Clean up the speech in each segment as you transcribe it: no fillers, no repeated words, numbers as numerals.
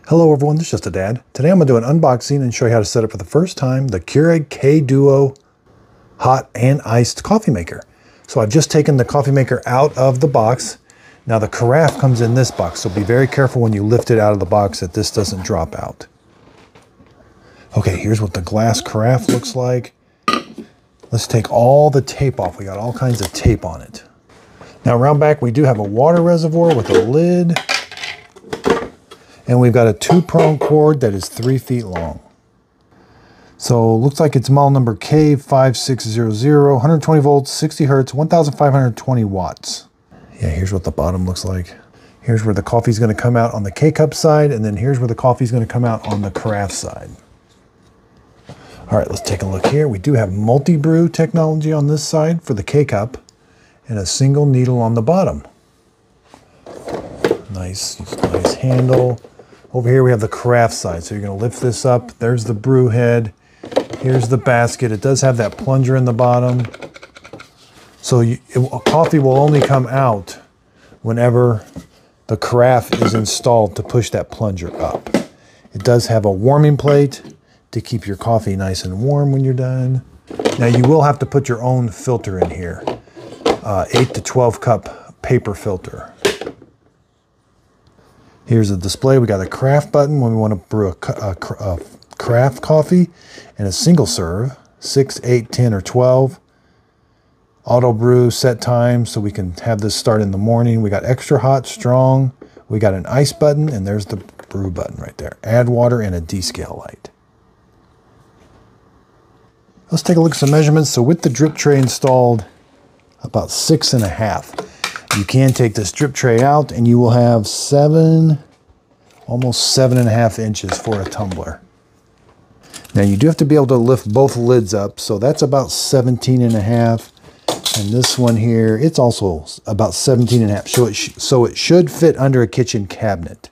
Hello everyone, this is Just a Dad. Today I'm going to do an unboxing and show you how to set up for the first time the Keurig K-Duo hot and iced coffee maker. So I've just taken the coffee maker out of the box. Now the carafe comes in this box, so be very careful when you lift it out of the box that this doesn't drop out. Okay, here's what the glass carafe looks like. Let's take all the tape off. We got all kinds of tape on it. Now around back we do have a water reservoir with a lid. And we've got a 2-prong cord that is 3 feet long. So it looks like it's model number K5600, 120 volts, 60 hertz, 1520 watts. Yeah, here's what the bottom looks like. Here's where the coffee's going to come out on the K-cup side, and then here's where the coffee's going to come out on the carafe side. All right, let's take a look here. We do have multi-brew technology on this side for the K-cup and a single needle on the bottom. Nice handle. Over here we have the carafe side, so you're going to lift this up. There's the brew head. Here's the basket. It does have that plunger in the bottom. So coffee will only come out whenever the carafe is installed to push that plunger up. It does have a warming plate to keep your coffee nice and warm when you're done. Now you will have to put your own filter in here. 8 to 12 cup paper filter. Here's the display. We got a carafe button when we want to brew a carafe coffee, and a single serve, 6, 8, 10, or 12. Auto brew, set time, so we can have this start in the morning. We got extra hot, strong. We got an ice button, and there's the brew button right there. Add water and a descale light. Let's take a look at some measurements. So with the drip tray installed, about 6.5. You can take this drip tray out and you will have almost 7.5 inches for a tumbler. Now you do have to be able to lift both lids up, so that's about 17.5. And this one here, it's also about 17.5. So it should fit under a kitchen cabinet.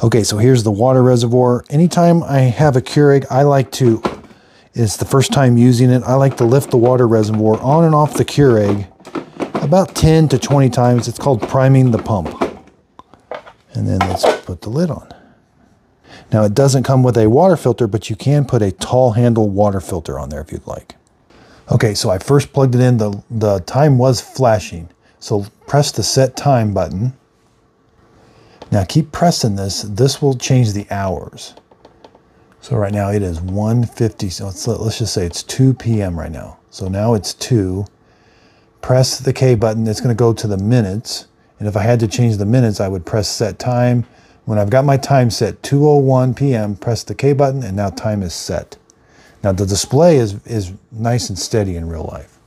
Okay, so here's the water reservoir. Anytime I have a Keurig, it's the first time using it, I like to lift the water reservoir on and off the Keurig about 10 to 20 times. It's called priming the pump. And then let's put the lid on. Now it doesn't come with a water filter, but you can put a tall handle water filter on there if you'd like. Okay, so I first plugged it in. The time was flashing. So press the set time button. Now keep pressing this. This will change the hours. So right now it is 1:50. So let's just say it's 2 p.m. right now. So now it's 2. Press the K button. It's going to go to the minutes. And if I had to change the minutes, I would press set time. When I've got my time set, 2:01 p.m., press the K button, and now time is set. Now the display is nice and steady in real life.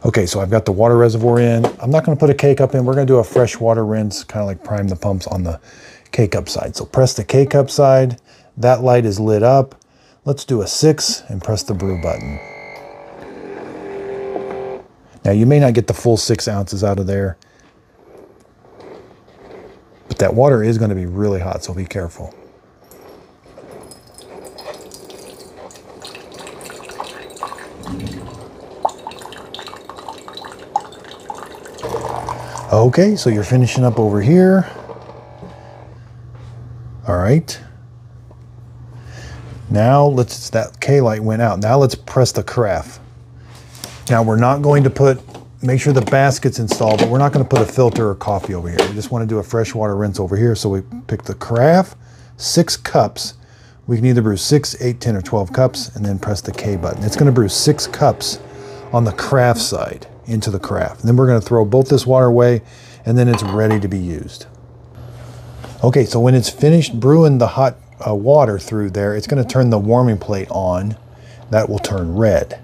Okay, so I've got the water reservoir in. I'm not going to put a K-cup in. We're going to do a fresh water rinse, kind of like prime the pumps on the K-cup side. So press the K-cup side. That light is lit up. Let's do a 6 and press the brew button. Now you may not get the full 6 ounces out of there, but that water is going to be really hot, so be careful. Okay, so you're finishing up over here. All right. Now that K light went out. Now let's press the carafe. Now we're not going to make sure the basket's installed, but we're not going to put a filter or coffee over here. We just want to do a freshwater rinse over here. So we pick the carafe, 6 cups. We can either brew 6, 8, 10, or 12 cups, and then press the K button. It's going to brew 6 cups on the carafe side into the carafe. And then we're going to throw both this water away, and then it's ready to be used. Okay, so when it's finished brewing the hot water through there, it's going to turn the warming plate on. That will turn red.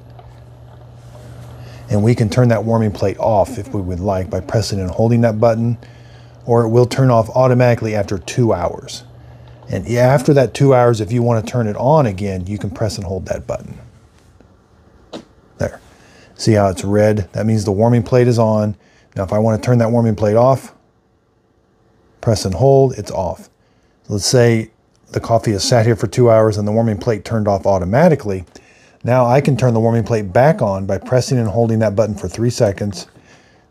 And we can turn that warming plate off if we would like by pressing and holding that button, or it will turn off automatically after 2 hours. And after that 2 hours, if you want to turn it on again, you can press and hold that button. There. See how it's red? That means the warming plate is on. Now if I want to turn that warming plate off, press and hold, it's off. Let's say the coffee has sat here for 2 hours and the warming plate turned off automatically. Now I can turn the warming plate back on by pressing and holding that button for 3 seconds.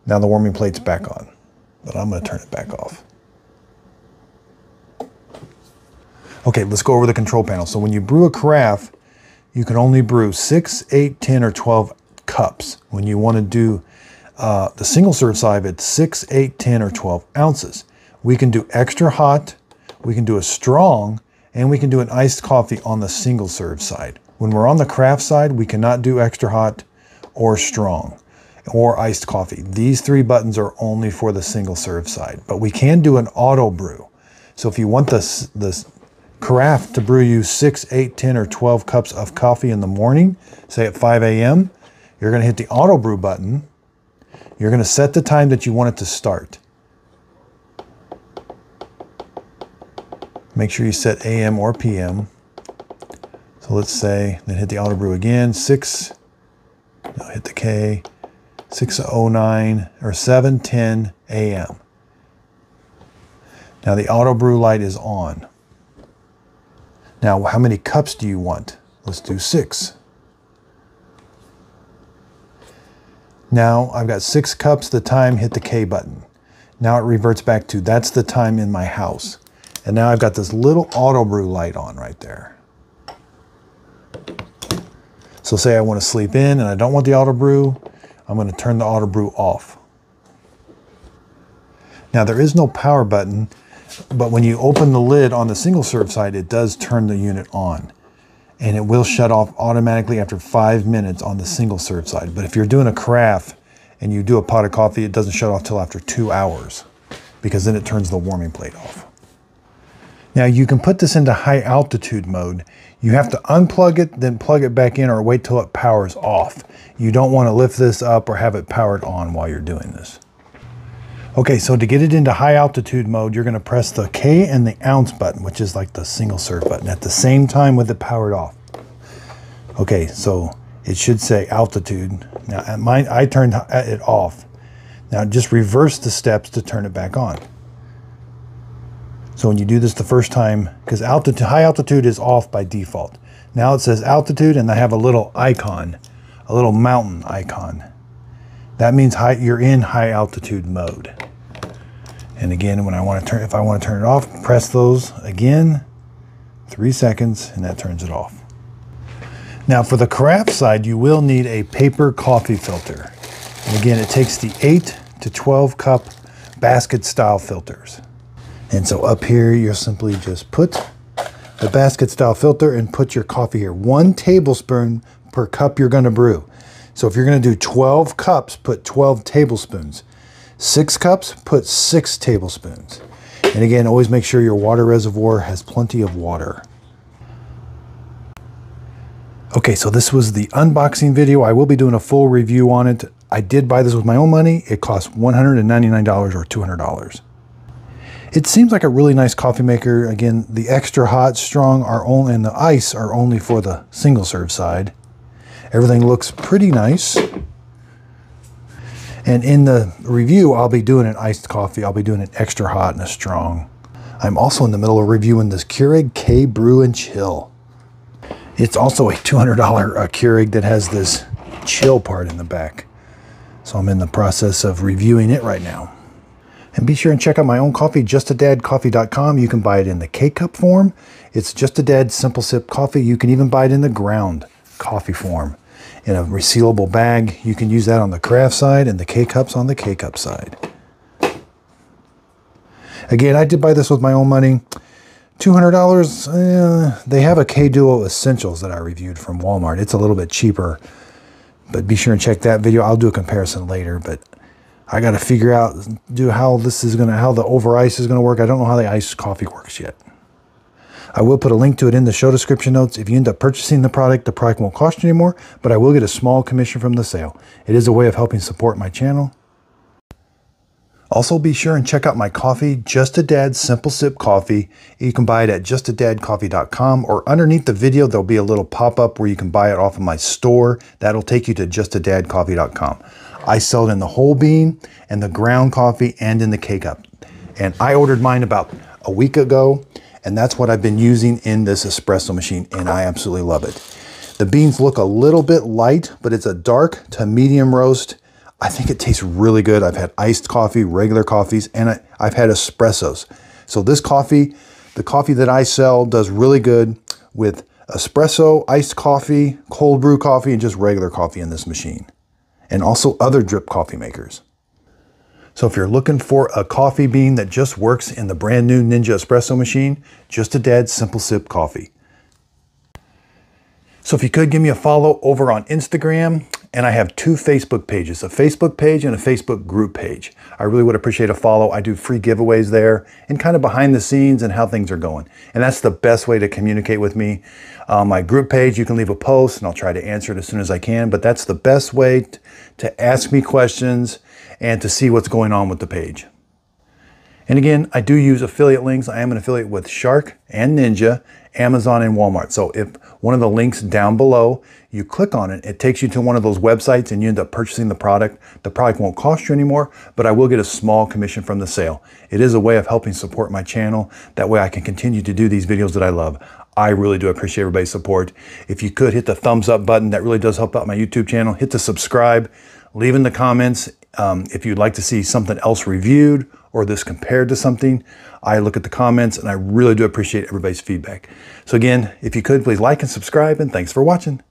Now the warming plate's back on, but I'm going to turn it back off. Okay, let's go over the control panel. So when you brew a carafe, you can only brew 6, 8, 10, or 12 cups. When you want to do the single serve side, it's 6, 8, 10, or 12 ounces. We can do extra hot, we can do a strong, and we can do an iced coffee on the single serve side. When we're on the craft side, we cannot do extra hot or strong or iced coffee. These 3 buttons are only for the single serve side, but we can do an auto brew. So if you want this carafe to brew you 6, 8, 10, or 12 cups of coffee in the morning, say at 5 a.m., you're going to hit the auto brew button. You're going to set the time that you want it to start. Make sure you set AM or PM. So let's say, then hit the auto brew again, hit the K, 6:09 or 7:10 AM. Now the auto brew light is on. Now, how many cups do you want? Let's do 6. Now I've got 6 cups, the time, hit the K button. Now it reverts back to, that's the time in my house. And now I've got this little auto brew light on right there. So say I want to sleep in and I don't want the auto brew, I'm going to turn the auto brew off. Now there is no power button, but when you open the lid on the single serve side, it does turn the unit on. And it will shut off automatically after 5 minutes on the single serve side. But if you're doing a carafe and you do a pot of coffee, it doesn't shut off till after 2 hours, because then it turns the warming plate off. Now you can put this into high altitude mode. You have to unplug it, then plug it back in, or wait till it powers off. You don't want to lift this up or have it powered on while you're doing this. Okay, so to get it into high altitude mode, you're going to press the K and the ounce button, which is like the single serve button, at the same time with it powered off. Okay, so it should say altitude. Now at mine, I turned it off. Now just reverse the steps to turn it back on. So when you do this the first time, because high altitude is off by default. Now it says altitude, and I have a little icon, a little mountain icon. That means you're in high altitude mode. And again, when if I want to turn it off, press those again, 3 seconds, and that turns it off. Now for the carafe side, you will need a paper coffee filter. And again, it takes the 8 to 12 cup basket style filters. And so up here, you'll simply just put the basket style filter and put your coffee here. 1 tablespoon per cup you're going to brew. So if you're going to do 12 cups, put 12 tablespoons. 6 cups, put 6 tablespoons. And again, always make sure your water reservoir has plenty of water. Okay, so this was the unboxing video. I will be doing a full review on it. I did buy this with my own money. It cost $199 or $200. It seems like a really nice coffee maker. Again, the extra hot, strong and the ice are only for the single serve side. Everything looks pretty nice. And in the review, I'll be doing an iced coffee. I'll be doing an extra hot and a strong. I'm also in the middle of reviewing this Keurig K Brew and Chill. It's also a $200 Keurig that has this chill part in the back. So I'm in the process of reviewing it right now. And be sure and check out my own coffee, justadadcoffee.com. You can buy it in the K-Cup form. It's Just a Dad Simple Sip Coffee. You can even buy it in the ground coffee form in a resealable bag. You can use that on the craft side and the K-Cups on the K-Cup side. Again, I did buy this with my own money. $200. They have a K-Duo Essentials that I reviewed from Walmart. It's a little bit cheaper, but be sure and check that video. I'll do a comparison later, but I got to figure out how the over ice is going to work. I don't know how the iced coffee works yet. I will put a link to it in the show description notes. If you end up purchasing the product won't cost you anymore, but I will get a small commission from the sale. It is a way of helping support my channel. Also, be sure and check out my coffee, Just a Dad Simple Sip Coffee. You can buy it at justadadcoffee.com, or underneath the video, there'll be a little pop-up where you can buy it off of my store. That'll take you to justadadcoffee.com. I sell it in the whole bean and the ground coffee and in the K-Cup. And I ordered mine about a week ago, and that's what I've been using in this espresso machine, and I absolutely love it. The beans look a little bit light, but it's a dark to medium roast. I think it tastes really good. I've had iced coffee, regular coffees, and I've had espressos. So this coffee The coffee that I sell does really good with espresso, iced coffee, cold brew coffee, and just regular coffee in this machine. And also other drip coffee makers. So if you're looking for a coffee bean that just works in the brand new Ninja espresso machine, just a dead simple sip coffee. So if you could give me a follow over on Instagram, and I have 2 Facebook pages, a Facebook page and a Facebook group page. I really would appreciate a follow. I do free giveaways there and kind of behind the scenes and how things are going. And that's the best way to communicate with me. My group page, you can leave a post and I'll try to answer it as soon as I can, but that's the best way to ask me questions and to see what's going on with the page. And again, I do use affiliate links. I am an affiliate with Shark and Ninja, Amazon and Walmart. So if one of the links down below, you click on it, it takes you to one of those websites and you end up purchasing the product. The product won't cost you anymore, but I will get a small commission from the sale. It is a way of helping support my channel. That way I can continue to do these videos that I love. I really do appreciate everybody's support. If you could hit the thumbs up button, that really does help out my YouTube channel. Hit the subscribe, leave in the comments if you'd like to see something else reviewed or this compared to something. I look at the comments and I really do appreciate everybody's feedback. So again, if you could, please like and subscribe, and thanks for watching.